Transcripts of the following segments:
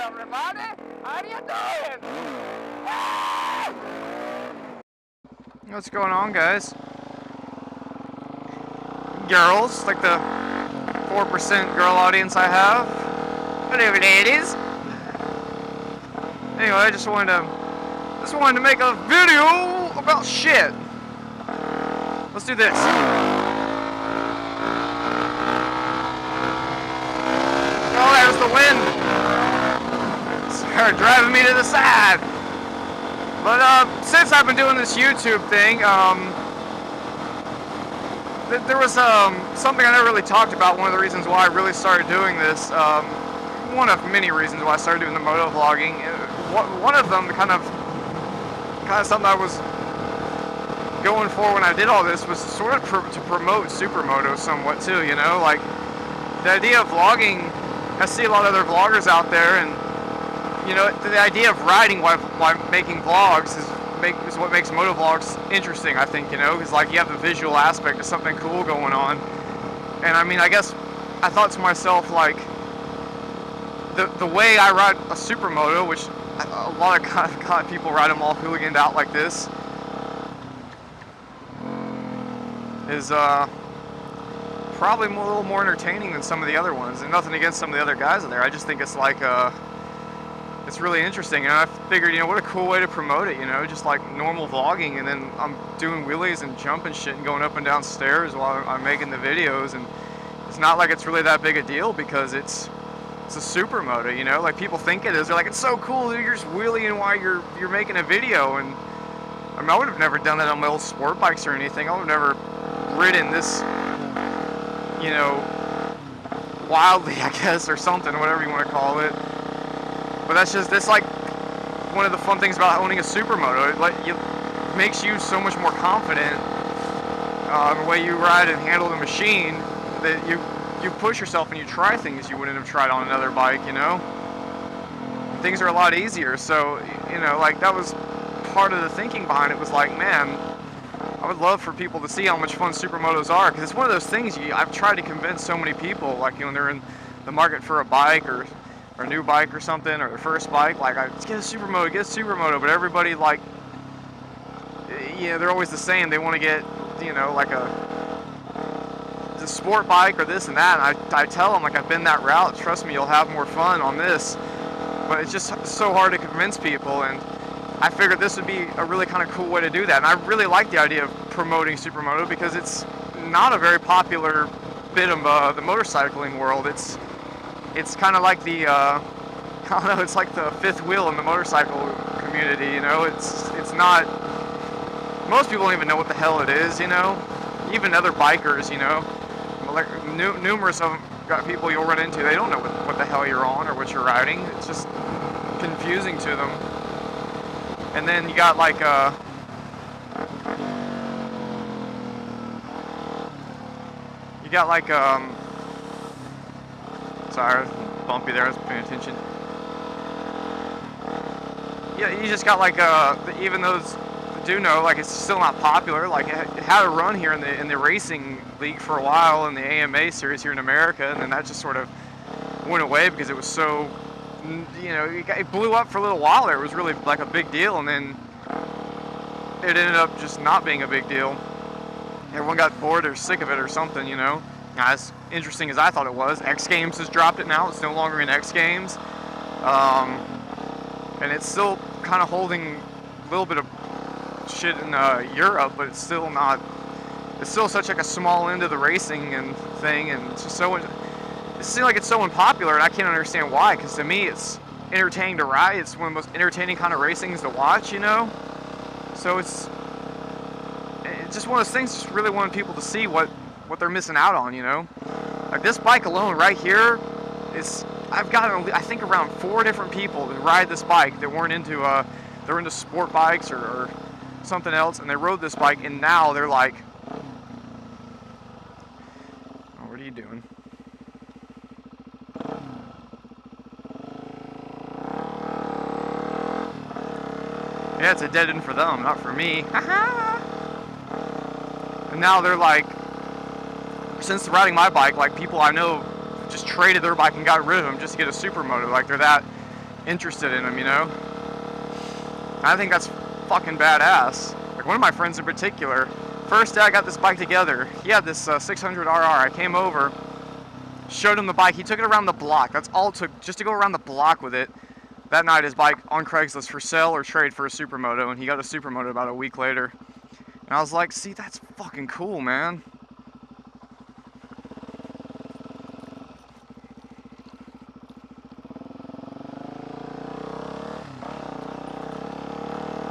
everybody. How you doing? Ah! What's going on, guys? Girls, like the 4% girl audience I have. Whatever, ladies. Anyway, I just wanted to make a video about shit. Let's do this. Oh, there's the wind. Started driving me to the side. But since I've been doing this YouTube thing, there was something I never really talked about. One of the reasons why I really started doing this, one of many reasons why I started doing the moto vlogging. One of them, kind of something I was going for when I did all this, was sort of to promote SuperMoto somewhat too. You know, like the idea of vlogging. I see a lot of other vloggers out there, and you know, the idea of riding while making vlogs is what makes moto vlogs interesting, I think, you know, because like you have the visual aspect of something cool going on. And I mean, I guess I thought to myself, like, the way I ride a SuperMoto, which a lot of people ride them all hooliganed out like this, is probably a little more entertaining than some of the other ones. And nothing against some of the other guys in there. I just think it's like it's really interesting, and I figured, you know, what a cool way to promote it, you know, just like normal vlogging, and then I'm doing wheelies and jumping shit and going up and down stairs while I'm making the videos, and it's not like it's really that big a deal because it's a SuperMoto, you know, like people think it is. They're like, it's so cool, you're just wheeling while you're making a video. And I mean, I would have never done that on my old sport bikes or anything. I would have never ridden this, you know, wildly, I guess, or something, whatever you want to call it. But that's like one of the fun things about owning a SuperMoto. It makes you so much more confident in the way you ride and handle the machine, that you push yourself and you try things you wouldn't have tried on another bike, you know? Things are a lot easier. So, you know, like that was part of the thinking behind it, was like, man, I would love for people to see how much fun SuperMotos are, because it's one of those things I've tried to convince so many people, like, you know, they're in the market for a bike or a new bike or something, or their first bike, like, let's get a SuperMoto, but everybody, like, yeah, they're always the same. They want to get, you know, like a sport bike or this and that, and I tell them, like, I've been that route, trust me, you'll have more fun on this. But it's just so hard to convince people, and I figured this would be a really kind of cool way to do that. And I really like the idea of promoting SuperMoto, because it's not a very popular bit of the motorcycling world. It's kind of like the, I don't know, it's like the fifth wheel in the motorcycle community, you know? It's not, most people don't even know what the hell it is, you know? Even other bikers, you know? Like, numerous of them, got people you'll run into, they don't know what the hell you're on or what you're riding. It's just confusing to them. And then you got like, sorry, I was bumpy there, I was paying attention. Yeah, you just got like, even those do know, like, it's still not popular. Like, it had a run here in the racing league for a while, in the AMA series here in America, and then that just sort of went away because it was so, you know, it blew up for a little while there. It was really like a big deal, and then it ended up just not being a big deal. Everyone got bored or sick of it or something, you know. As interesting as I thought it was, X Games has dropped it now. It's no longer in X Games. And it's still kind of holding a little bit of shit in Europe, but it's still not, it's still such like a small end of the racing and thing, and it's just so, it seems like it's so unpopular, and I can't understand why, because to me it's entertaining to ride. It's one of the most entertaining kind of racings to watch, you know? So it's just one of those things, just really wanting people to see what they're missing out on, you know? Like this bike alone right here is, I've got, I think, around 4 different people that ride this bike that weren't into, they're into sport bikes or something else, and they rode this bike, and now they're like, oh, what are you doing? Yeah, it's a dead end for them, not for me. And now they're like, since riding my bike, like people I know just traded their bike and got rid of them just to get a SuperMoto. Like they're that interested in them, you know? I think that's fucking badass. Like one of my friends in particular, first day I got this bike together, he had this 600 RR. I came over, showed him the bike. He took it around the block. That's all it took, just to go around the block with it. That night his bike on Craigslist for sale or trade for a Supermoto, and he got a Supermoto about a week later. And I was like, see, that's fucking cool, man.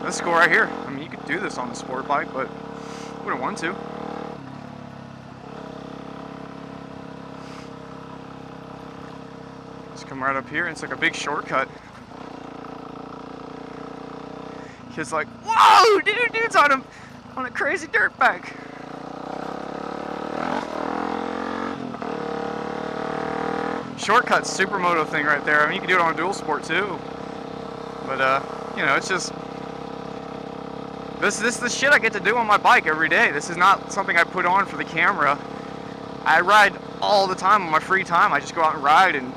This score right here, I mean, you could do this on the sport bike, but I wouldn't want to. Just come right up here, and it's like a big shortcut. Kid's like, whoa, dude's on a crazy dirt bike. Shortcut Supermoto thing right there. I mean, you can do it on a dual sport too. But you know, it's just this is the shit I get to do on my bike every day. This is not something I put on for the camera. I ride all the time on my free time. I just go out and ride and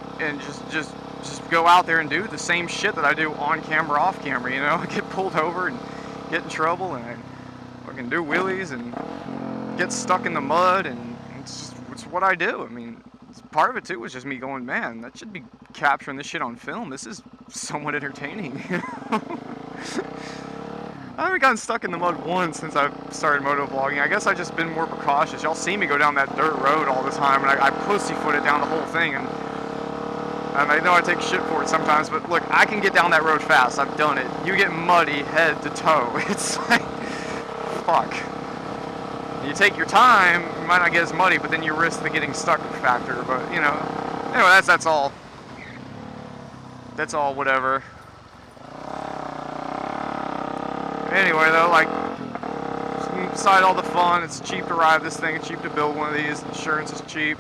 just go out there and do the same shit that I do on camera, off camera, you know? I get pulled over and get in trouble, and I fucking do wheelies and get stuck in the mud, and it's what I do. I mean, part of it too was just me going, man, that should be capturing this shit on film. This is somewhat entertaining, you know? I haven't gotten stuck in the mud once since I've started moto vlogging. I guess I've just been more precautious. Y'all see me go down that dirt road all the time, and I pussyfoot it down the whole thing, and I know I take shit for it sometimes, but look, I can get down that road fast. I've done it. You get muddy head to toe. It's like, fuck. You take your time, you might not get as muddy, but then you risk the getting stuck factor. But, you know, anyway, that's all. That's all whatever. Anyway, though, like, beside all the fun, it's cheap to ride this thing. It's cheap to build one of these. Insurance is cheap.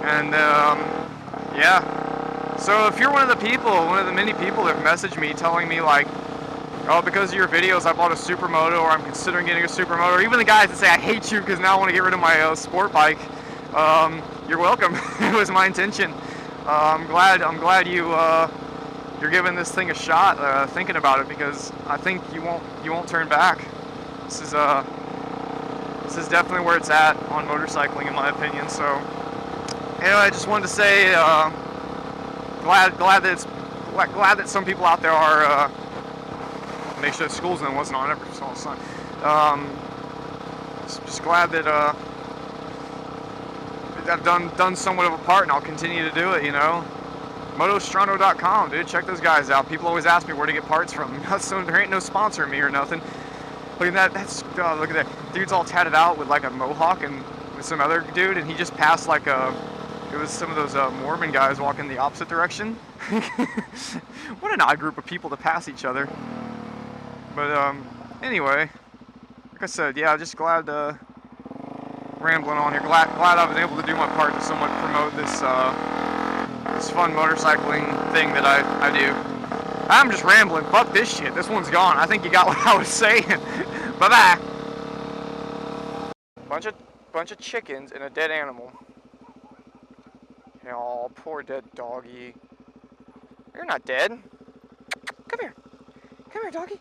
And, yeah. So if you're one of the many people that have messaged me telling me, like, oh, because of your videos, I bought a Supermoto, or I'm considering getting a Supermoto, or even the guys that say, I hate you because now I want to get rid of my sport bike, you're welcome. It was my intention. I'm glad you're giving this thing a shot, thinking about it, because I think you won't turn back. This is definitely where it's at on motorcycling, in my opinion. So anyway, I just wanted to say, glad that some people out there are. Make sure the school's in wasn't on ever saw the sun. Just glad that I've done somewhat of a part, and I'll continue to do it. You know, motostrano.com, dude. Check those guys out. People always ask me where to get parts from. There ain't no sponsoring me or nothing. Look at that. Look at that. Dude's all tatted out with like a mohawk and with some other dude, and he just passed like it was some of those Mormon guys walking the opposite direction. What an odd group of people to pass each other. But anyway, like I said, yeah, just glad rambling on here. Glad I was able to do my part to somewhat promote this this fun motorcycling thing that I do. I'm just rambling. Fuck this shit. This one's gone. I think you got what I was saying. Bye bye. Bunch of chickens and a dead animal. Oh, poor dead doggy. You're not dead. Come here. Come here, doggy.